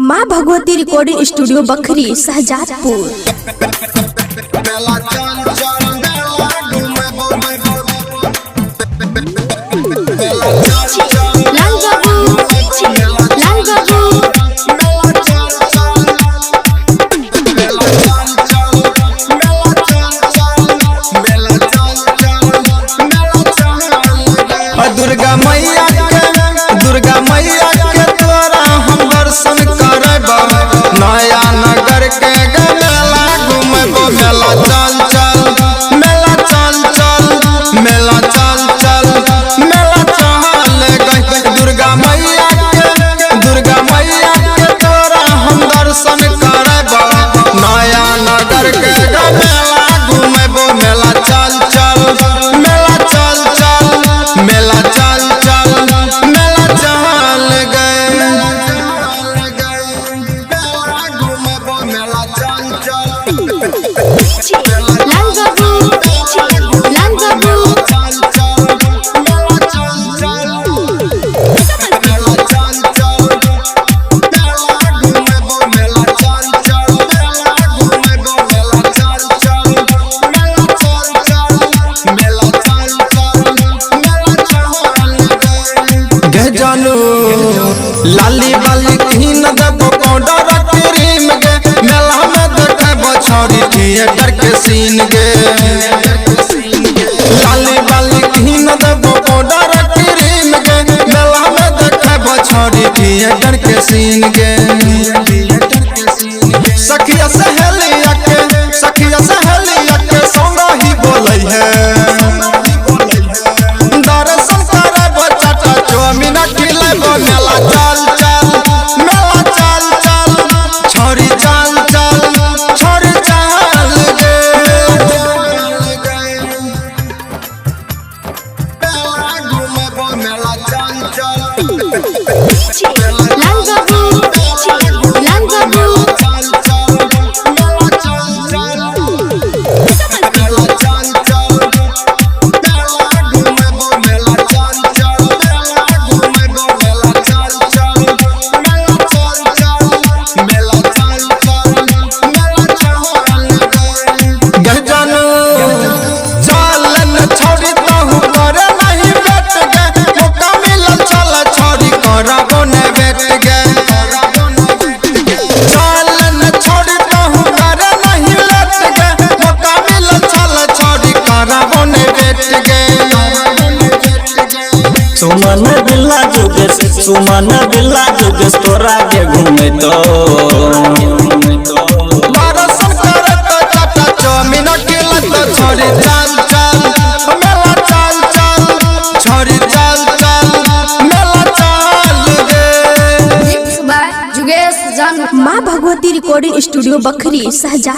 माँ Bhagwati recording studio Bakhri Shahzadpur. Durga मैया के तोरा हम दर्शन करब, नया नगर के मेला घूमब। मेला चल चल, मेला चल चल, मेला चल चल, मेला चल गई। दुर्गा मैया के तोरा हम दर्शन करब, नया नगर के मेला घूमब। मेला चल चल, मेला चल चल, मेला चल चल, मेला चल गए। लाली बाली कीन देबो पाउडर क्रीम गे, मेला में देखबो छोरी थिएटर के सीन गे। लाली बाली कीन देबो पाउडर क्रीम गे, मेला में देखबो छोरी थिएटर के सीन गे। सखिया सहेलिया के संग ही बोलै है, दर्शन करब चाचा चौमिन खिलेबो। मेला चल चल, मेला चल चल, छोरी चल चल, छोरी चल गे। मेला चल सुमन बिल्ला जुगेश तोरा के घूमे तो दर्शन करत चाचा चौमिन खिलत। छोरी चल चल, मेला चल चल, छोरी चल चल, मेला चल गे। माँ भगवती रिकॉर्डिंग स्टूडियो बखरी शहजादपुर।